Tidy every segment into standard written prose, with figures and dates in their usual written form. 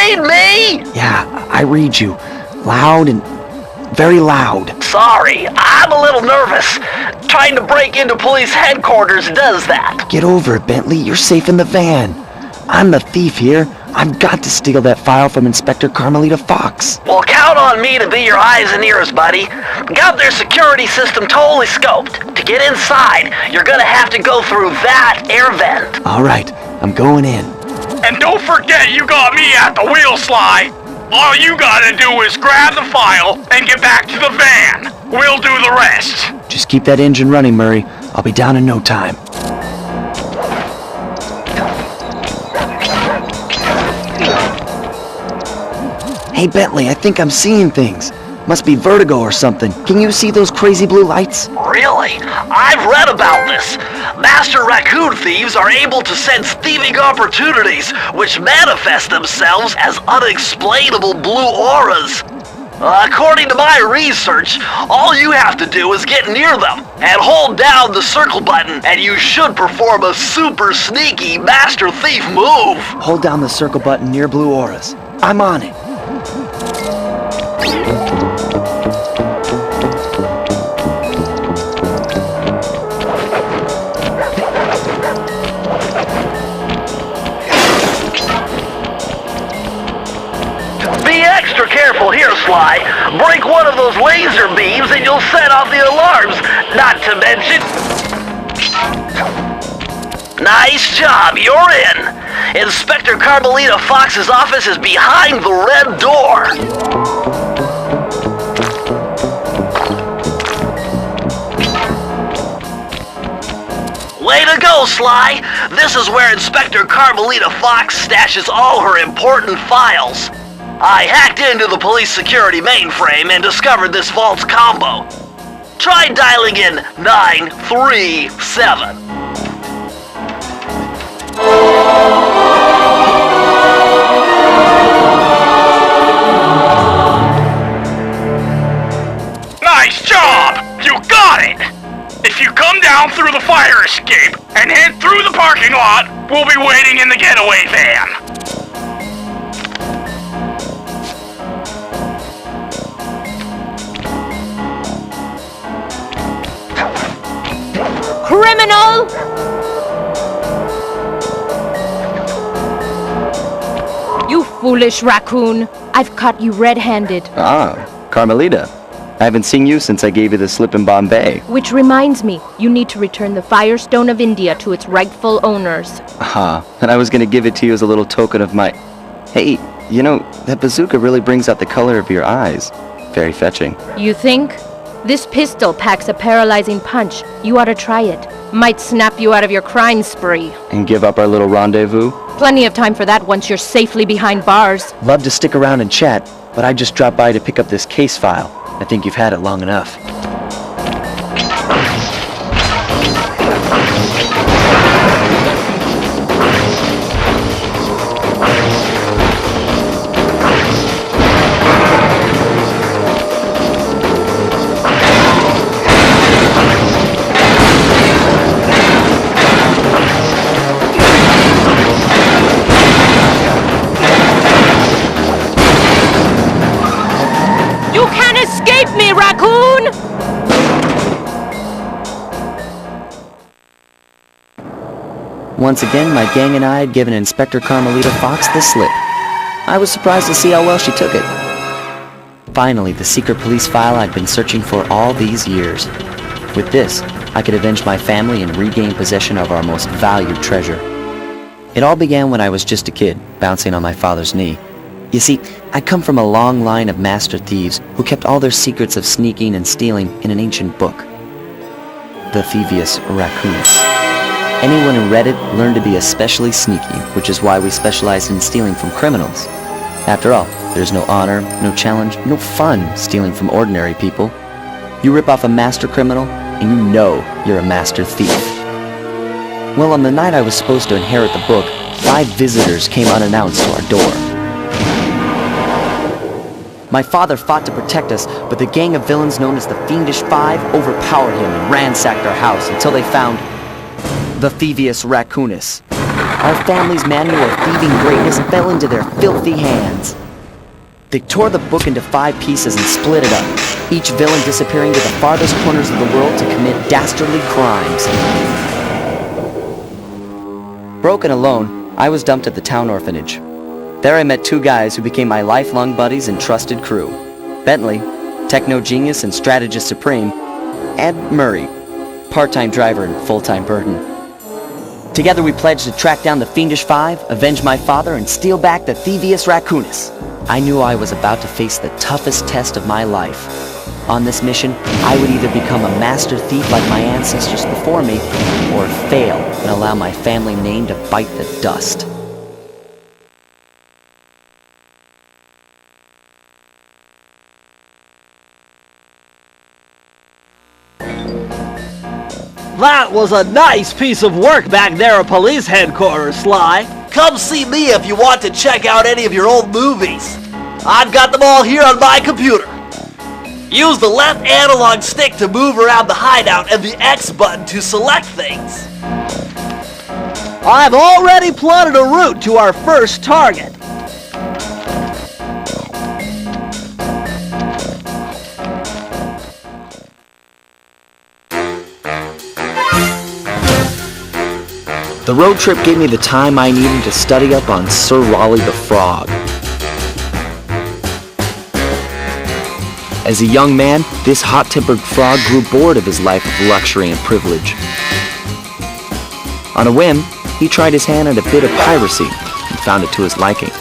read me? Yeah, I read you. Loud and very loud. Sorry, I'm a little nervous. Trying to break into police headquarters does that. Get over it, Bentley. You're safe in the van. I'm the thief here. I've got to steal that file from Inspector Carmelita Fox. Well, count on me to be your eyes and ears, buddy. Got their security system totally scoped. To get inside, you're gonna have to go through that air vent. All right, I'm going in. And don't forget you got me at the wheel, Sly. All you gotta do is grab the file and get back to the van. We'll do the rest. Just keep that engine running, Murray. I'll be down in no time. Hey, Bentley, I think I'm seeing things. Must be vertigo or something. Can you see those crazy blue lights? Really? I've read about this. Master raccoon thieves are able to sense thieving opportunities, which manifest themselves as unexplainable blue auras. According to my research, all you have to do is get near them and hold down the circle button, and you should perform a super sneaky master thief move. Hold down the circle button near blue auras. I'm on it. Be extra careful here, Sly. Break one of those laser beams and you'll set off the alarms. Not to mention... Nice job, you're in. Inspector Carmelita Fox's office is behind the red door. Way to go, Sly. This is where Inspector Carmelita Fox stashes all her important files. I hacked into the police security mainframe and discovered this vault's combo. Try dialing in 937. Nice job! You got it! If you come down through the fire escape and head through the parking lot, we'll be waiting in the getaway van. Criminal! You foolish raccoon. I've caught you red-handed. Ah, Carmelita. I haven't seen you since I gave you the slip in Bombay. Which reminds me, you need to return the Firestone of India to its rightful owners. And I was gonna give it to you as a little token of my... Hey, you know, that bazooka really brings out the color of your eyes. Very fetching. You think? This pistol packs a paralyzing punch. You ought to try it. Might snap you out of your crime spree. And give up our little rendezvous? Plenty of time for that once you're safely behind bars. Love to stick around and chat, but I just dropped by to pick up this case file. I think you've had it long enough. You can't escape me, raccoon! Once again, my gang and I had given Inspector Carmelita Fox the slip. I was surprised to see how well she took it. Finally, the secret police file I'd been searching for all these years. With this, I could avenge my family and regain possession of our most valued treasure. It all began when I was just a kid, bouncing on my father's knee. You see, I come from a long line of master thieves who kept all their secrets of sneaking and stealing in an ancient book. The thievius raccoonus. Anyone who read it learned to be especially sneaky, which is why we specialize in stealing from criminals. After all, there's no honor, no challenge, no fun stealing from ordinary people. You rip off a master criminal, and you know you're a master thief. Well, on the night I was supposed to inherit the book, 5 visitors came unannounced to our door. My father fought to protect us, but the gang of villains known as the Fiendish Five overpowered him and ransacked our house until they found the thievius raccoonus. our family's manual of thieving greatness fell into their filthy hands. They tore the book into 5 pieces and split it up, each villain disappearing to the farthest corners of the world to commit dastardly crimes. Broken alone, I was dumped at the town orphanage. There I met 2 guys who became my lifelong buddies and trusted crew. Bentley, techno genius and strategist supreme, and Murray, part-time driver and full-time burden. Together we pledged to track down the Fiendish Five, avenge my father, and steal back the thievius raccoonus. I knew I was about to face the toughest test of my life. On this mission, I would either become a master thief like my ancestors before me, or fail and allow my family name to bite the dust. That was a nice piece of work back there at police headquarters, Sly. Come see me if you want to check out any of your old movies. I've got them all here on my computer. Use the left analog stick to move around the hideout and the X button to select things. I've already plotted a route to our first target. The road trip gave me the time I needed to study up on Sir Raleigh the Frog. As a young man, this hot-tempered frog grew bored of his life of luxury and privilege. On a whim, he tried his hand at a bit of piracy and found it to his liking.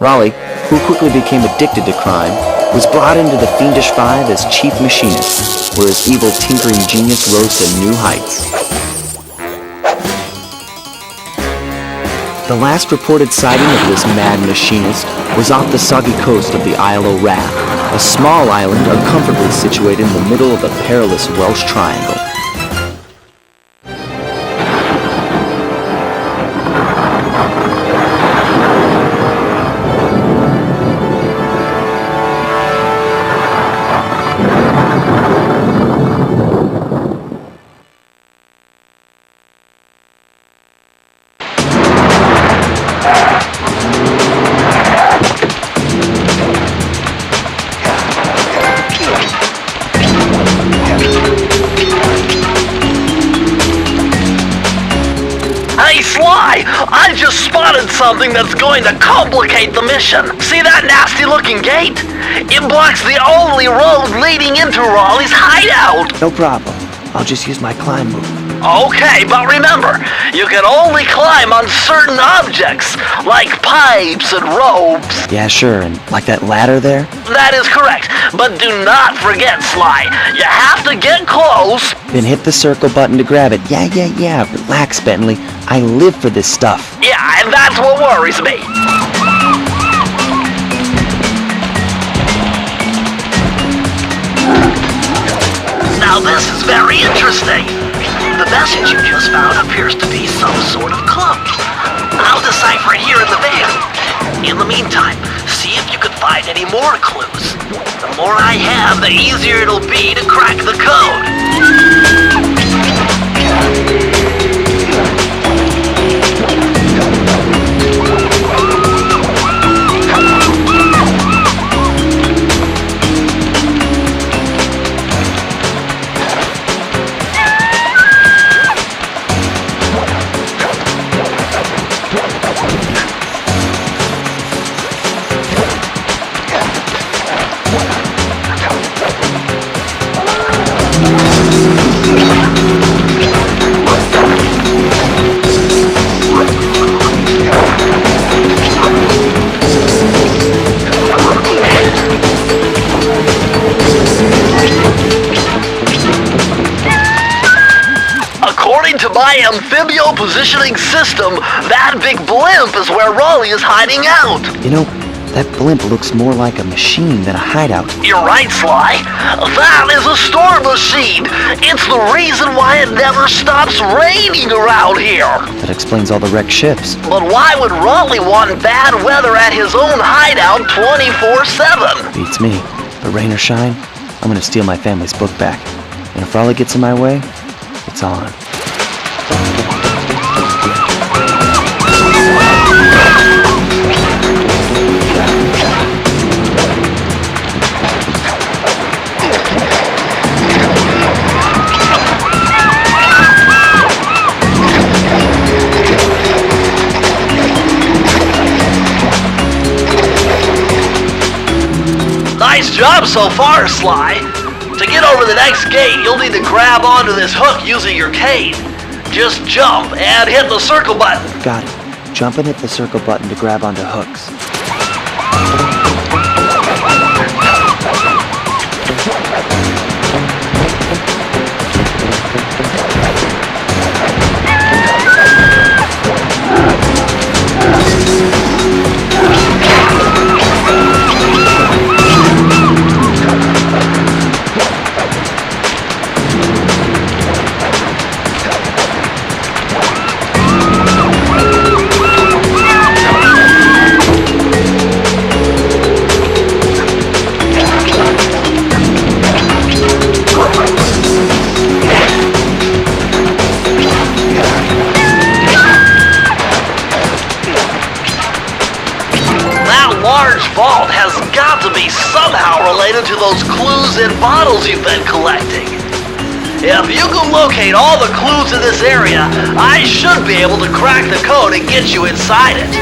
Raleigh, who quickly became addicted to crime, was brought into the Fiendish Five as chief machinist, where his evil tinkering genius rose to new heights. The last reported sighting of this mad machinist was off the soggy coast of the Isle o' Wrath, a small island uncomfortably situated in the middle of the perilous Welsh Triangle. Hey Sly, I just spotted something that's going to complicate the mission. See that nasty looking gate? It blocks the only road leading into Raleigh's hideout. No problem. I'll just use my climb move. Okay, but remember, you can only climb on certain objects, like pipes and ropes. Yeah, sure, and like that ladder there? That is correct, but do not forget, Sly, you have to get close. Then hit the circle button to grab it. Yeah. Relax, Bentley. I live for this stuff. Yeah, and that's what worries me. Now this is very interesting. The message you just found appears to be some sort of clue. I'll decipher it here in the van. In the meantime, see if you can find any more clues. The more I have, the easier it'll be to crack the code. According to my amphibio positioning system, that big blimp is where Raleigh is hiding out. You know, that blimp looks more like a machine than a hideout. You're right, Sly. That is a storm machine. It's the reason why it never stops raining around here. That explains all the wrecked ships. But why would Raleigh want bad weather at his own hideout 24/7? Beats me. But rain or shine, I'm gonna steal my family's book back. And if Raleigh gets in my way, it's on. job so far, Sly. To get over the next gate, you'll need to grab onto this hook using your cane. Just jump and hit the circle button. Got it. Jump and hit the circle button to grab onto hooks. Vault has got to be somehow related to those clues in bottles you've been collecting. If you can locate all the clues in this area, I should be able to crack the code and get you inside it.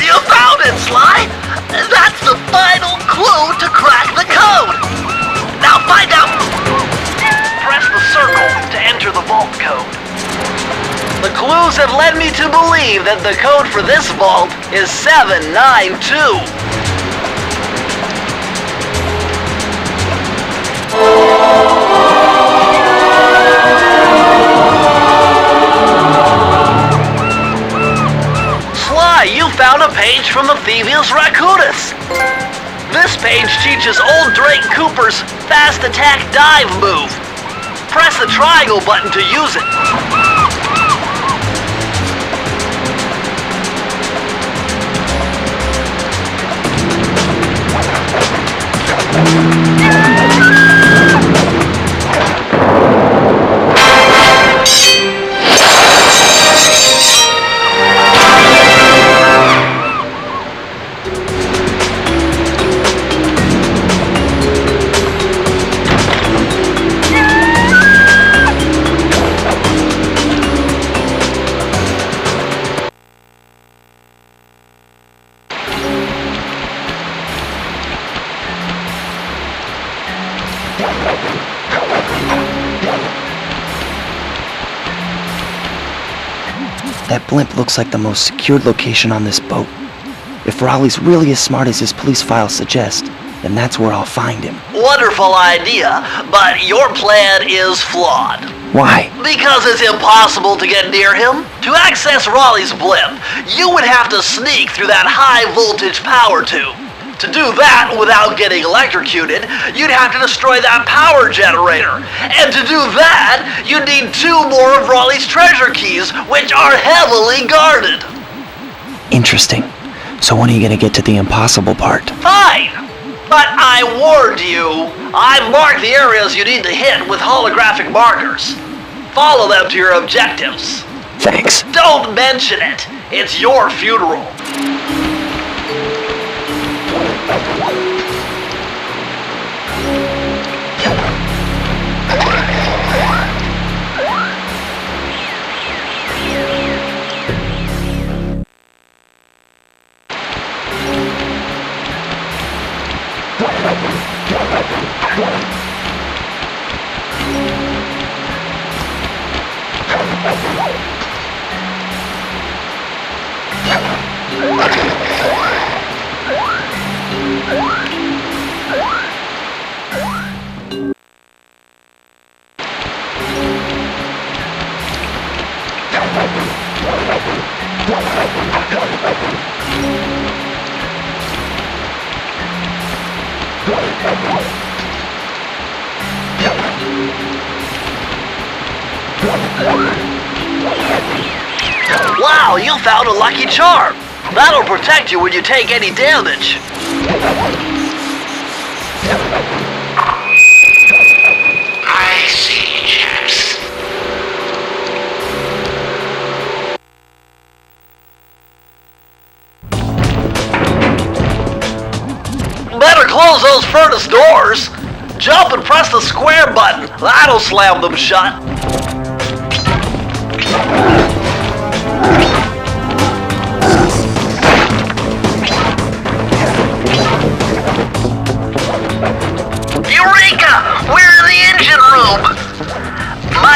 You found it, Sly! That's the final clue to crack the code! Now find out! Press the circle to enter the vault code. The clues have led me to believe that the code for this vault is 792. Sly, you found a page from the thievius raccoonus. This page teaches old Sly Cooper's fast attack dive move. Press the triangle button to use it. That blimp looks like the most secured location on this boat. If Raleigh's really as smart as his police files suggest, then that's where I'll find him. Wonderful idea, but your plan is flawed. Why? Because it's impossible to get near him. To access Raleigh's blimp, you would have to sneak through that high-voltage power tube. To do that without getting electrocuted, you'd have to destroy that power generator. And to do that, you'd need 2 more of Raleigh's treasure keys, which are heavily guarded. Interesting. So when are you gonna get to the impossible part? Fine! But I warned you. I've marked the areas you need to hit with holographic markers. Follow them to your objectives. Thanks. Don't mention it. It's your funeral. Wow, you found a lucky charm. That'll protect you when you take any damage. I see, chaps. Better close those furnace doors. Jump and press the square button. That'll slam them shut.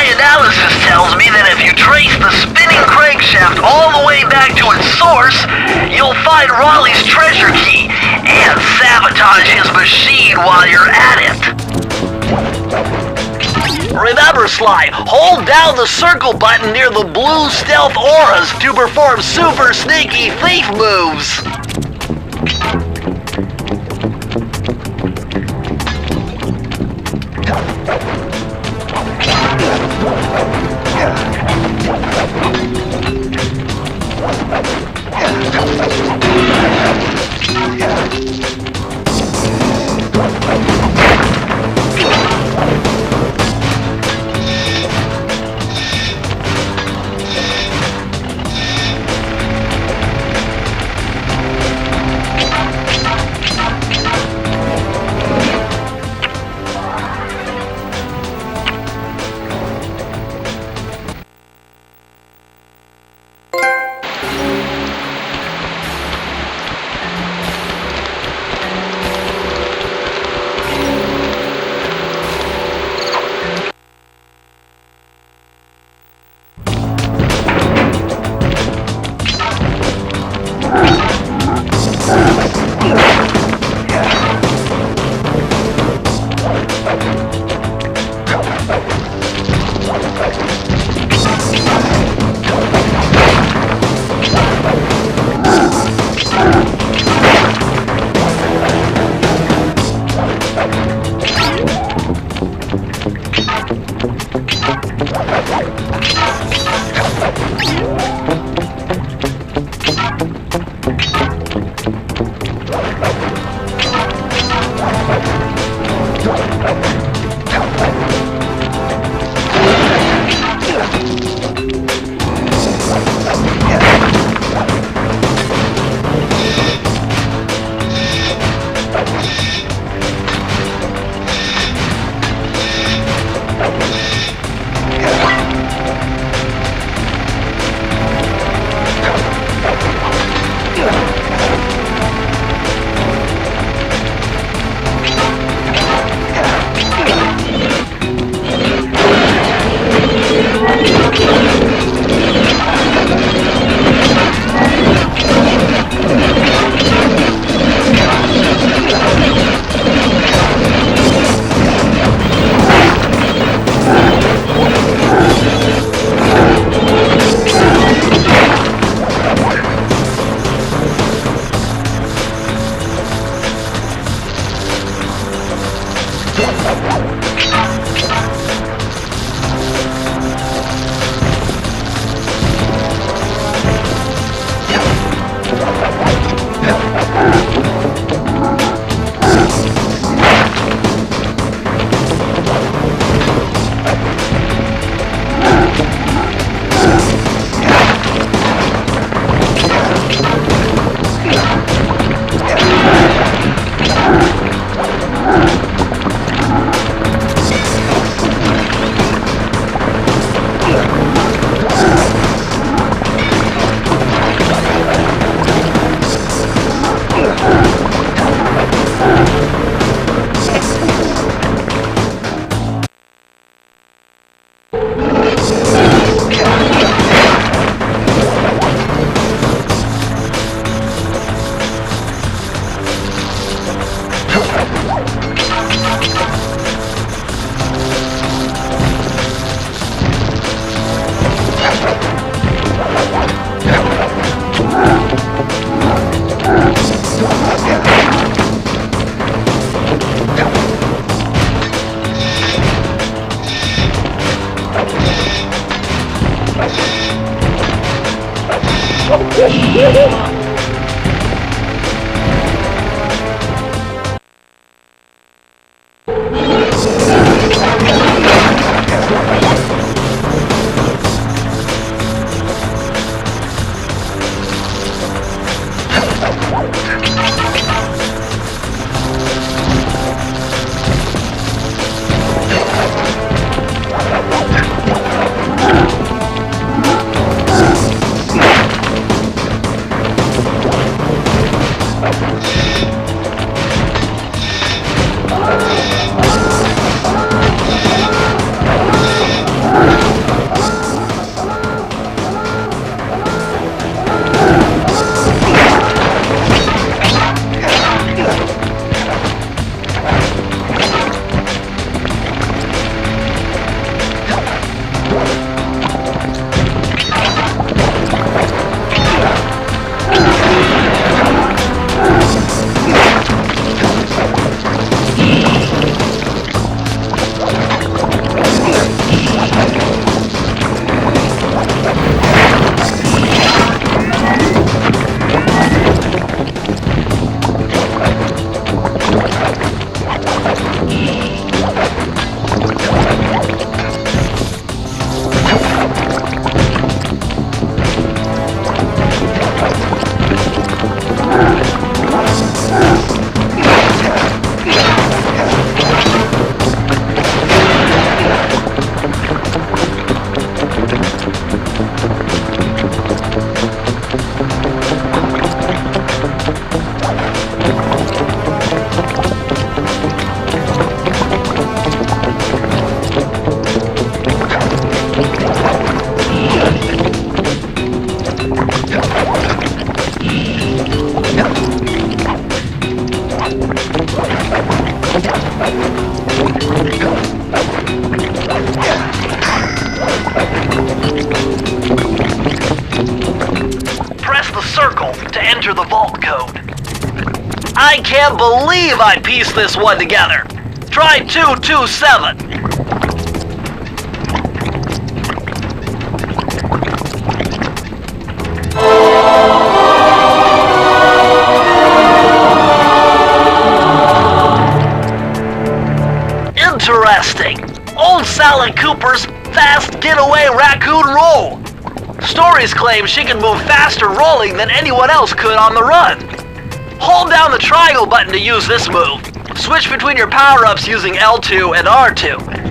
My analysis tells me that if you trace the spinning crankshaft all the way back to its source, you'll find Raleigh's treasure key and sabotage his machine while you're at it. Remember, Sly, hold down the circle button near the blue stealth auras to perform super sneaky thief moves. enter the vault code. I can't believe I pieced this one together. Try 227. Interesting. Old Sly Cooper's fast getaway raccoon roll. Stories claim she can move faster rolling than anyone else could on the run. Hold down the triangle button to use this move. Switch between your power-ups using L2 and R2.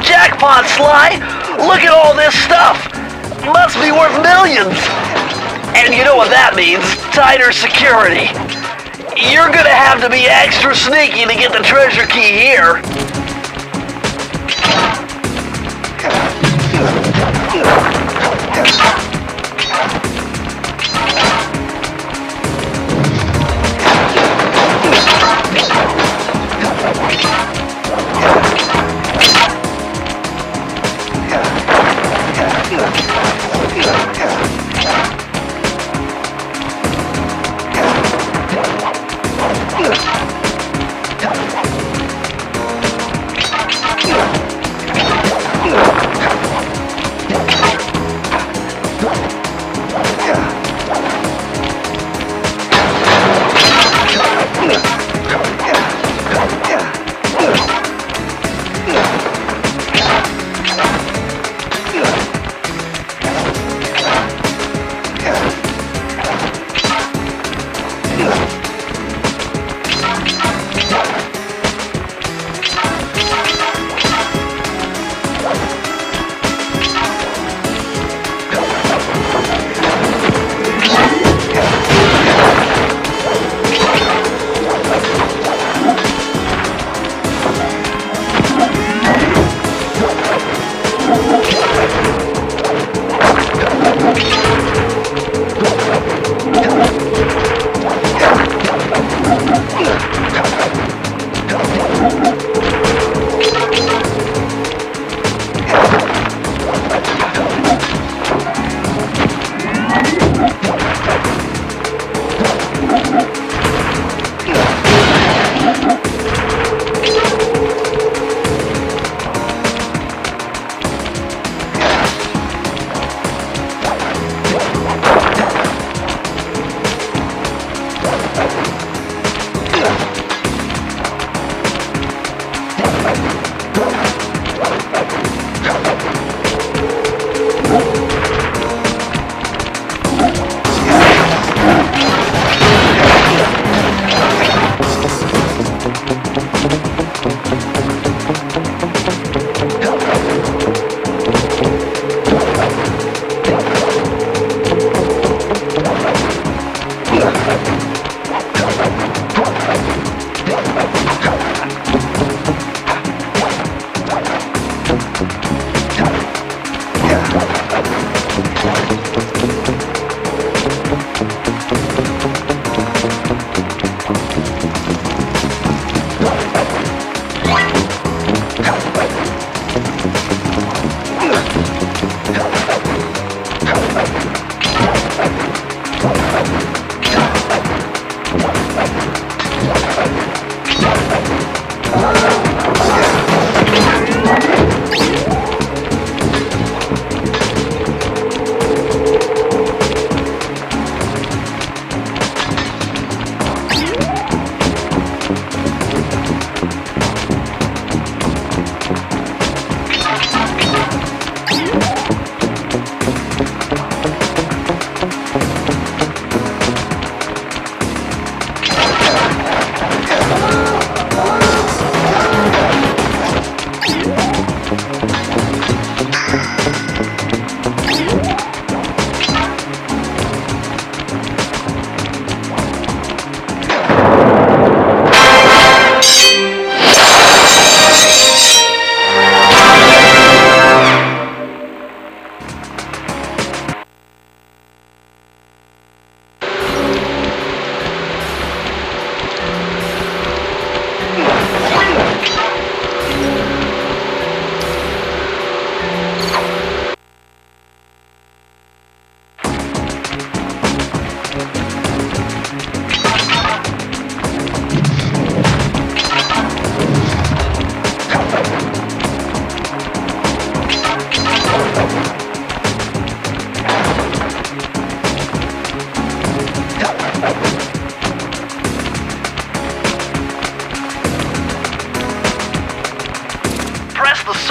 Jackpot, Sly! Look at all this stuff! Must be worth millions! And you know what that means? Tighter security. You're gonna have to be extra sneaky to get the treasure key here.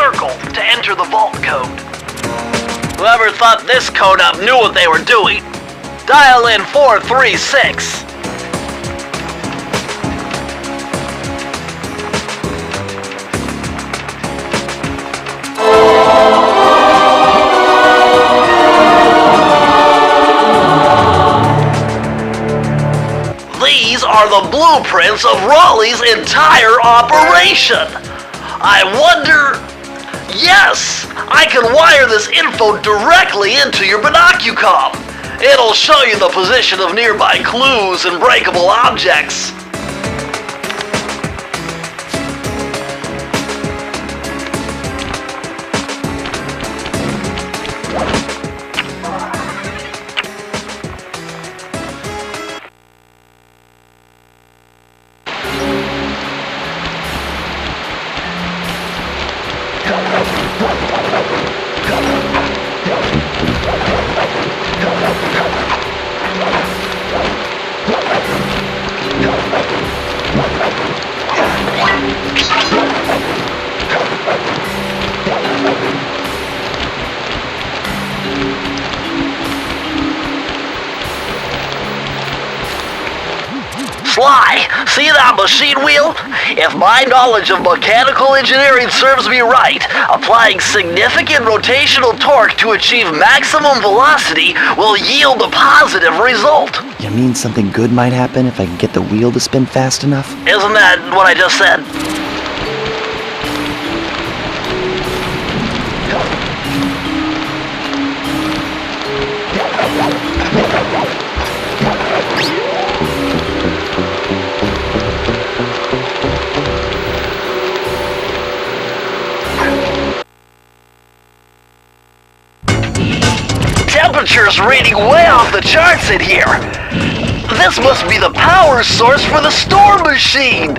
circle to enter the vault code. Whoever thought this code up knew what they were doing. Dial in 436. These are the blueprints of Raleigh's entire operation. I wonder... Yes! I can wire this info directly into your binocucom. It'll show you the position of nearby clues and breakable objects. Sly, see that machine wheel? If my knowledge of mechanical engineering serves me right, applying significant rotational torque to achieve maximum velocity will yield a positive result. You mean something good might happen if I can get the wheel to spin fast enough? Isn't that what I just said? Temperature's reading way off the charts in here. This must be the power source for the storm machine.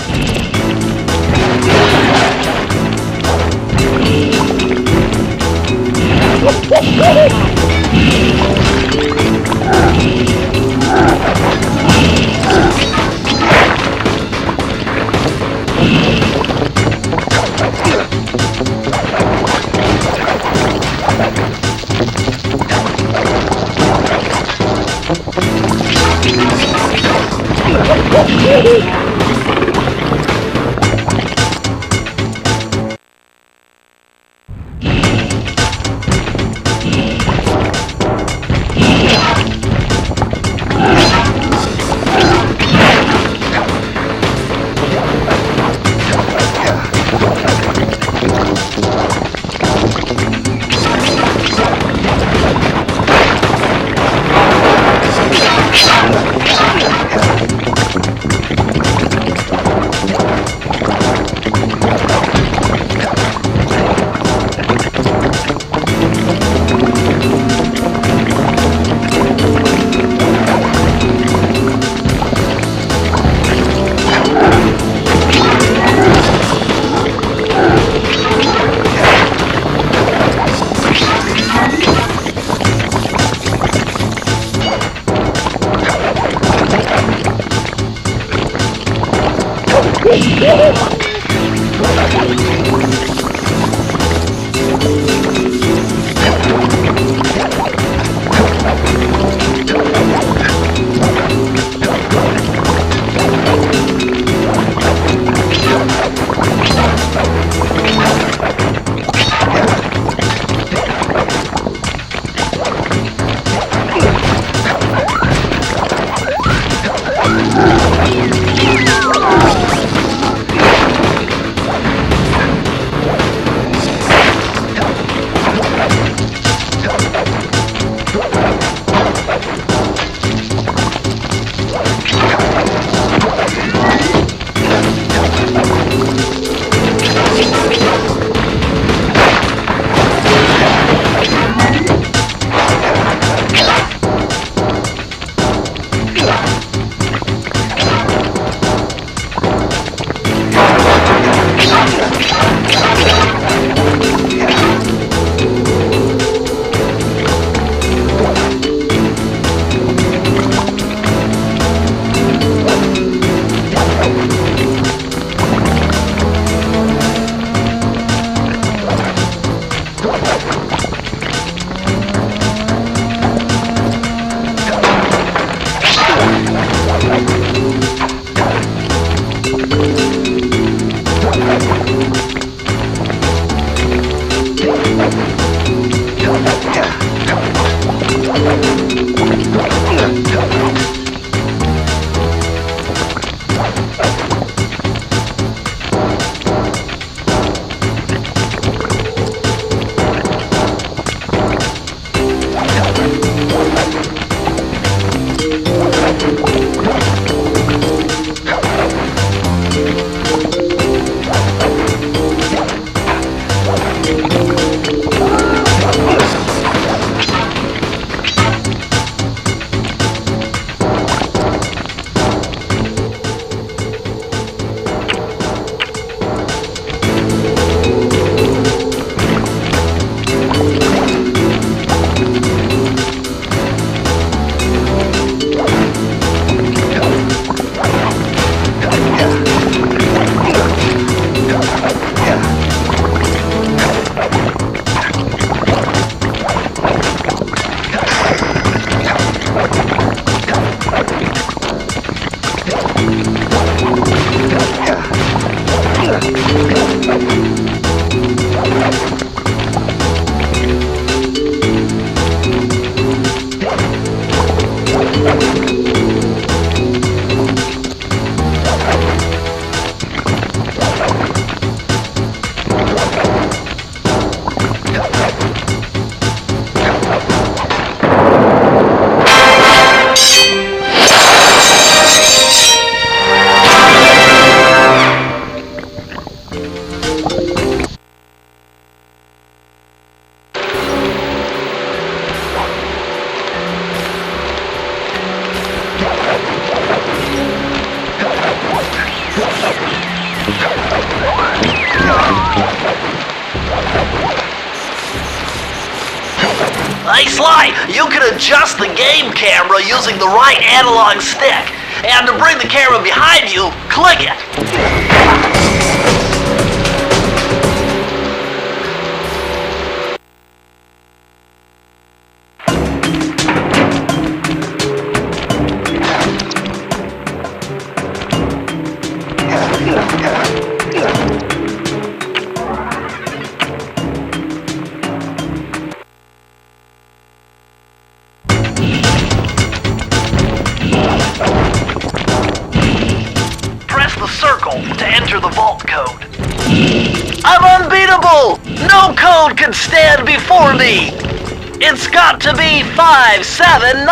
Hey Sly, you can adjust the game camera using the right analog stick. And to bring the camera behind you, click it. Press the circle to enter the vault code. I'm unbeatable! No code can stand before me! It's got to be 579!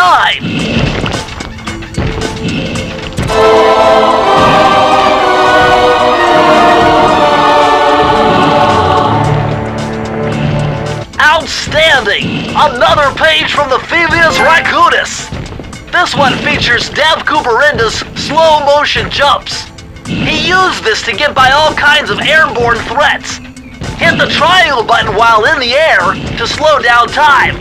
Outstanding! Another page from the thievius raccoonus! This one features Dev Cooperinda's slow motion jumps. He used this to get by all kinds of airborne threats. Hit the triangle button while in the air to slow down time.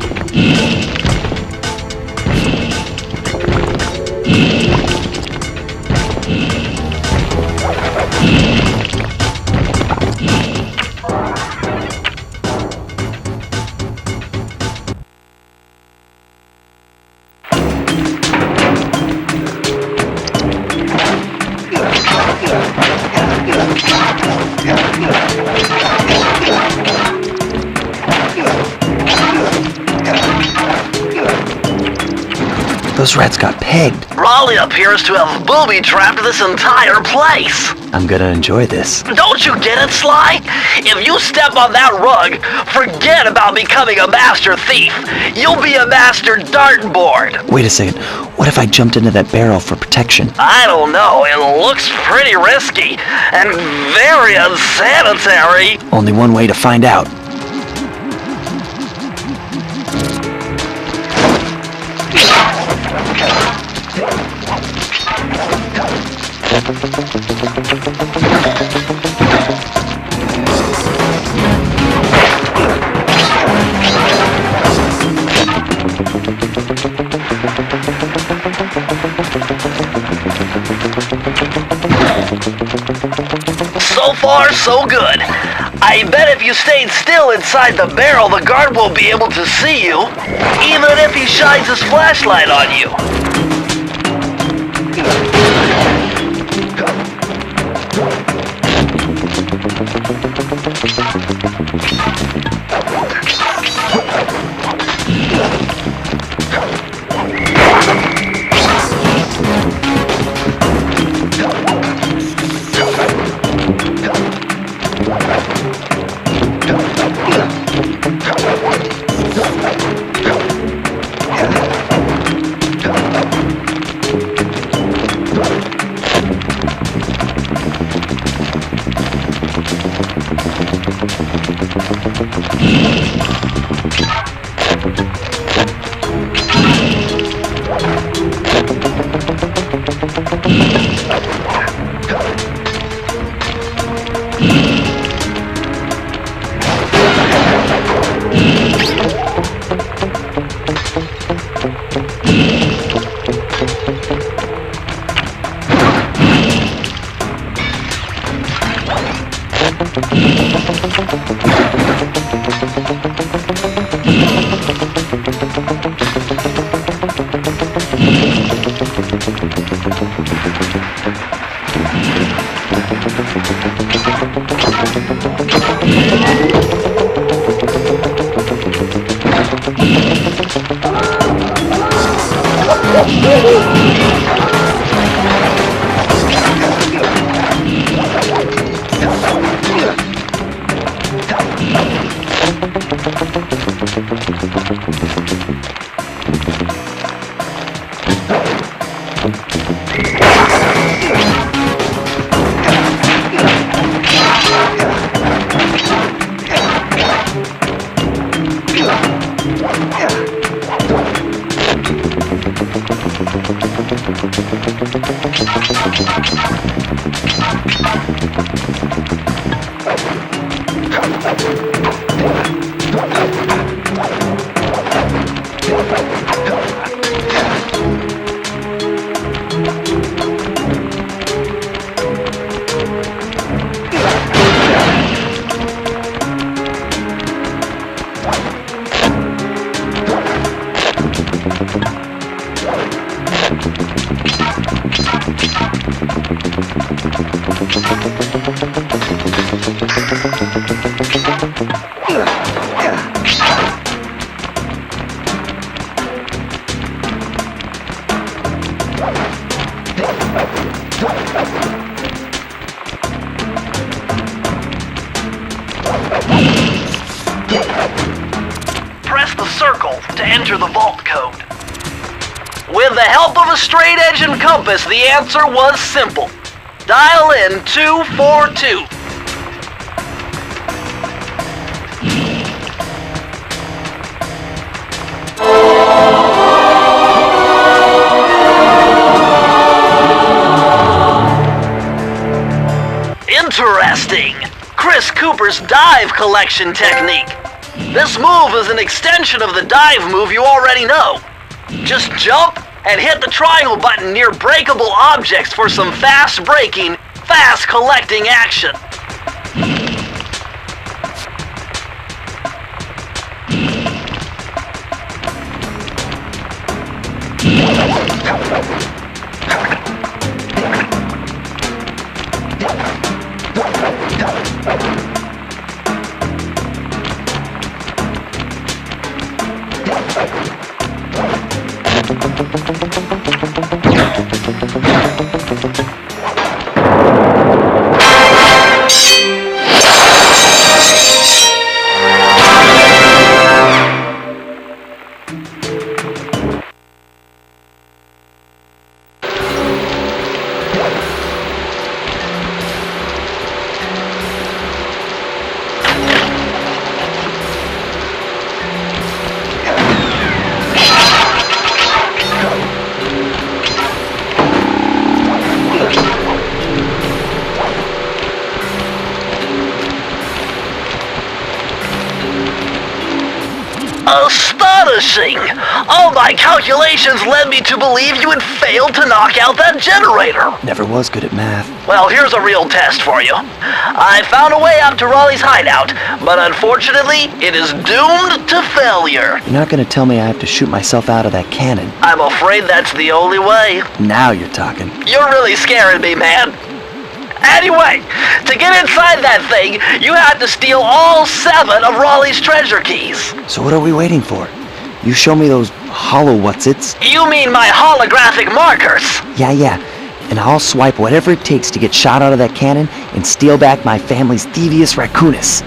Those rats got pegged. Raleigh appears to have booby-trapped this entire place. I'm gonna enjoy this. Don't you get it, Sly? If you step on that rug, forget about becoming a master thief. You'll be a master dartboard. Wait a second. What if I jumped into that barrel for protection? I don't know. It looks pretty risky and very unsanitary. Only one way to find out. So far, so good. I bet if you stayed still inside the barrel, the guard won't be able to see you, even if he shines his flashlight on you. Press the circle to enter the vault code. With the help of a straight edge and compass, the answer was simple. Dial in 242. Interesting. Chris Cooper's dive collection technique. This move is an extension of the dive move you already know. Just jump and hit the triangle button near breakable objects for some fast braking, fast collecting action. Astonishing! All my calculations led me to believe you had failed to knock out that generator. Never was good at math. Well, here's a real test for you. I found a way up to Raleigh's hideout, but unfortunately, it is doomed to failure. You're not gonna tell me I have to shoot myself out of that cannon. I'm afraid that's the only way. Now you're talking. You're really scaring me, man. Anyway, to get inside that thing, you had to steal all 7 of Raleigh's treasure keys. So what are we waiting for? You show me those hollow what's-its? You mean my holographic markers? Yeah. And I'll swipe whatever it takes to get shot out of that cannon and steal back my family's thievius raccoonus.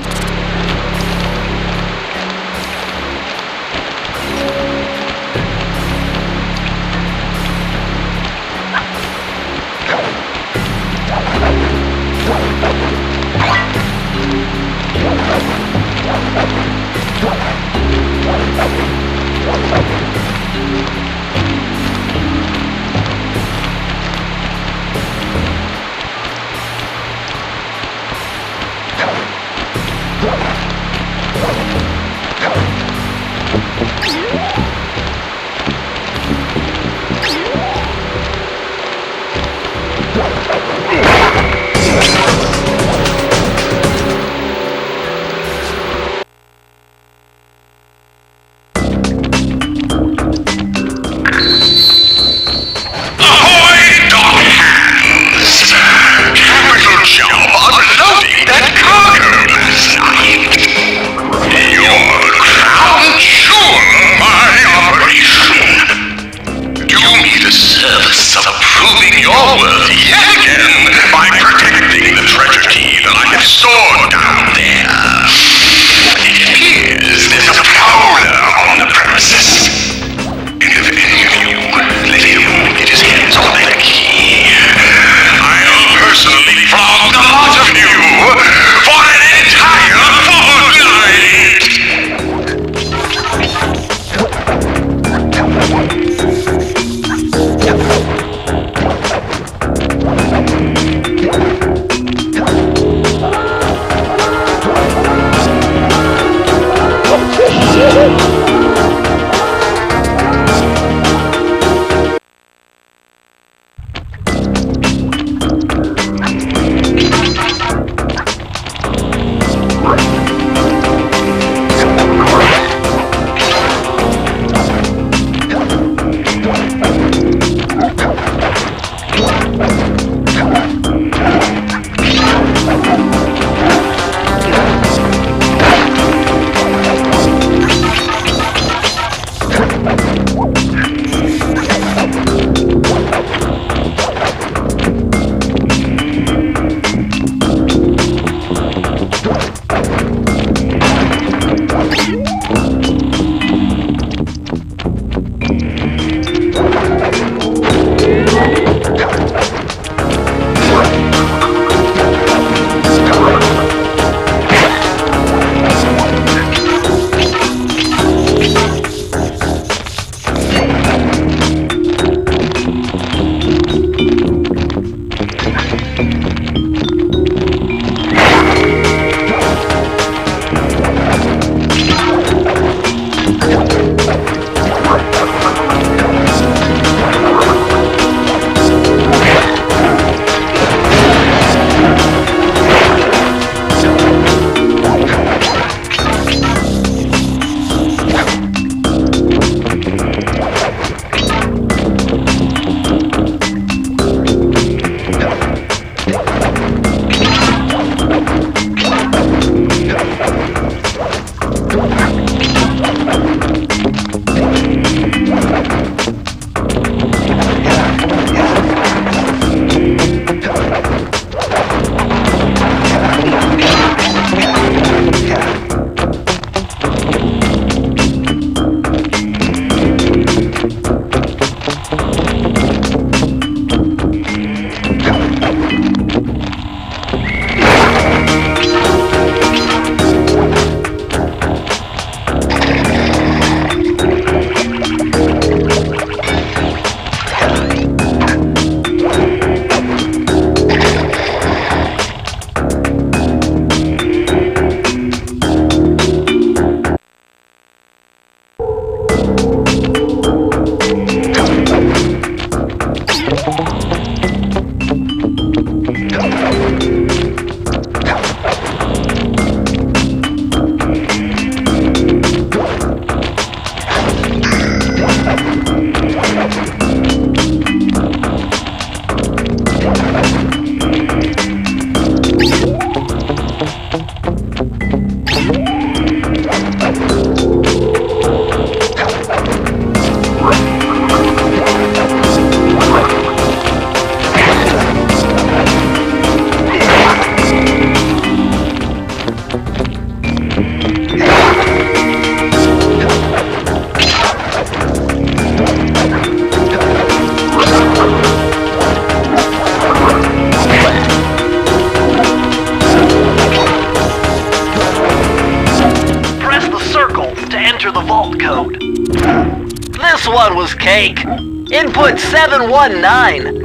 This one was cake. Input 719.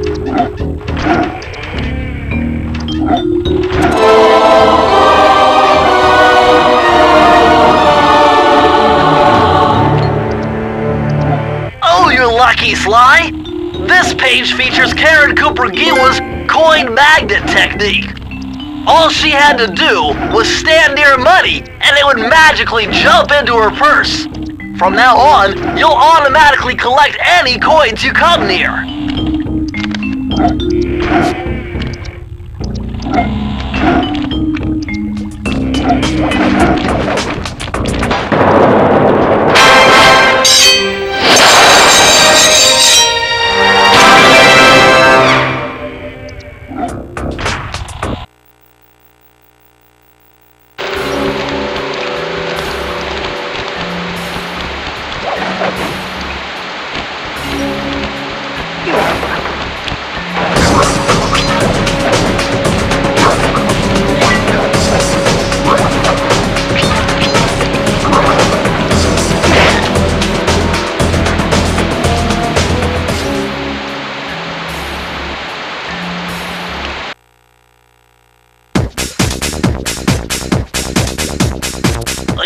Oh, you're lucky, Sly. This page features Karen Cooper Giwa's coin magnet technique. All she had to do was stand near money, and it would magically jump into her purse. From now on, you'll automatically collect any coins you come near.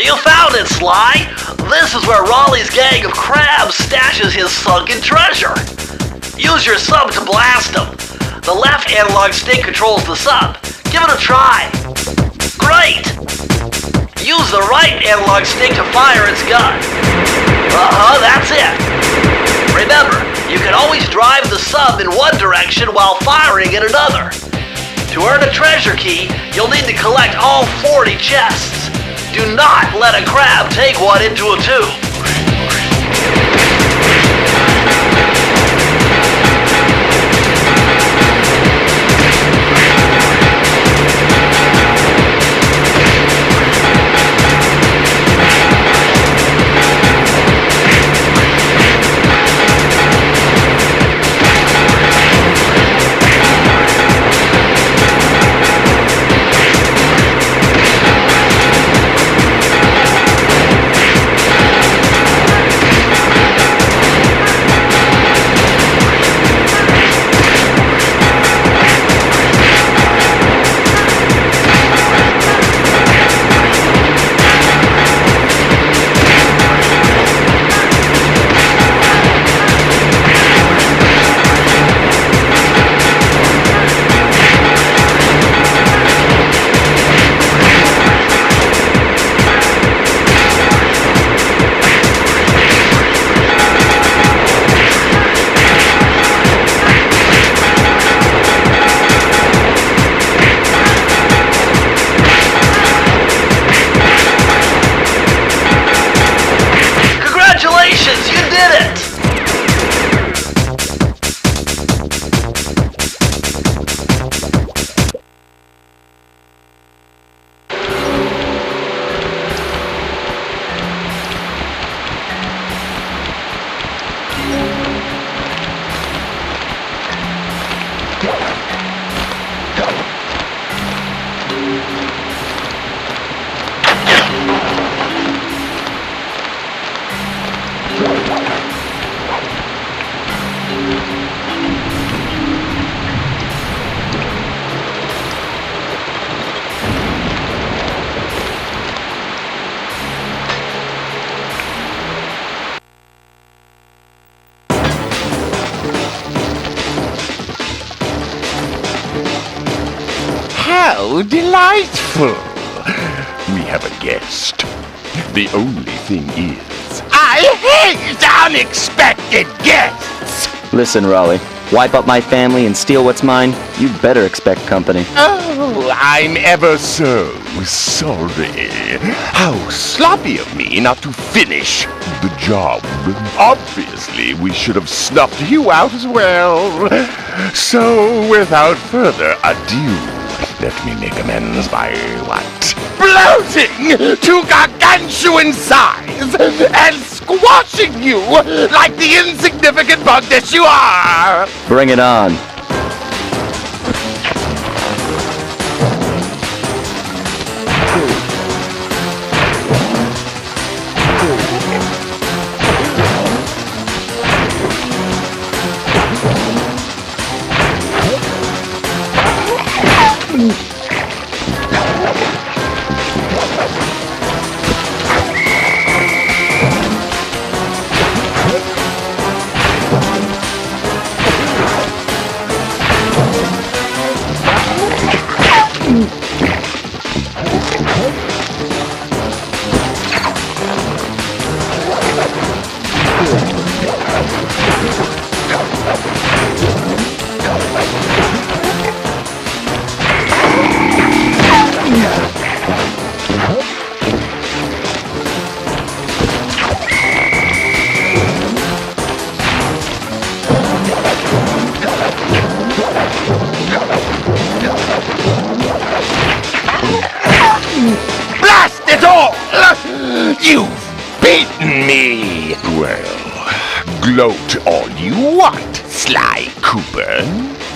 You found it, Sly! This is where Raleigh's gang of crabs stashes his sunken treasure. Use your sub to blast them. The left analog stick controls the sub. Give it a try. Great! Use the right analog stick to fire its gun. That's it. Remember, you can always drive the sub in one direction while firing in another. To earn a treasure key, you'll need to collect all 40 chests. Do not let a crab take one into a tube. How delightful! We have a guest. The only thing is, I hate unexpected guests! Listen, Raleigh, wipe up my family and steal what's mine? You better expect company. Oh, I'm ever so sorry. How sloppy of me not to finish the job. Obviously, we should have snuffed you out as well. So, without further ado, let me make amends by what? Bloating to gargantuan size and squashing you like the insignificant bug that you are! Bring it on. Blast it all! You've beaten me! Well, gloat all you want, Sly Cooper.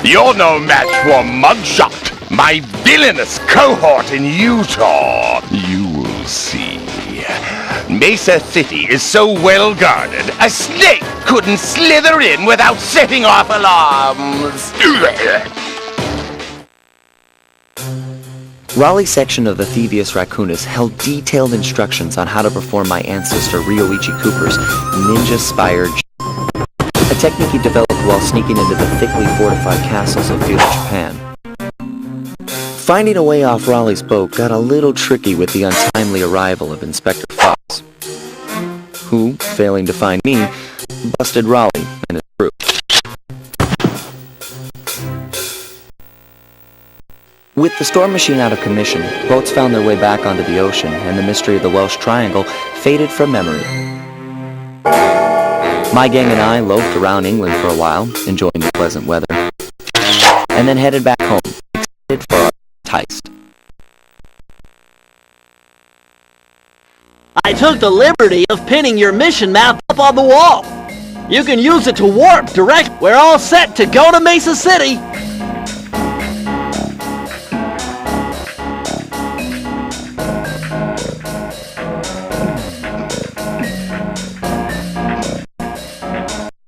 You're no match for Mugshot, my villainous cohort in Utah. You will see. Mesa City is so well guarded, a snake couldn't slither in without setting off alarms. Raleigh's section of the thievius raccoonus held detailed instructions on how to perform my ancestor Ryoichi Cooper's ninja-spired a technique he developed while sneaking into the thickly fortified castles of feudal Japan. Finding a way off Raleigh's boat got a little tricky with the untimely arrival of Inspector Fox, who, failing to find me, busted Raleigh and his crew. With the storm machine out of commission, boats found their way back onto the ocean, and the mystery of the Welsh Triangle faded from memory. My gang and I loafed around England for a while, enjoying the pleasant weather, and then headed back home, excited for our heist. I took the liberty of pinning your mission map up on the wall. You can use it to warp direct. We're all set to go to Mesa City.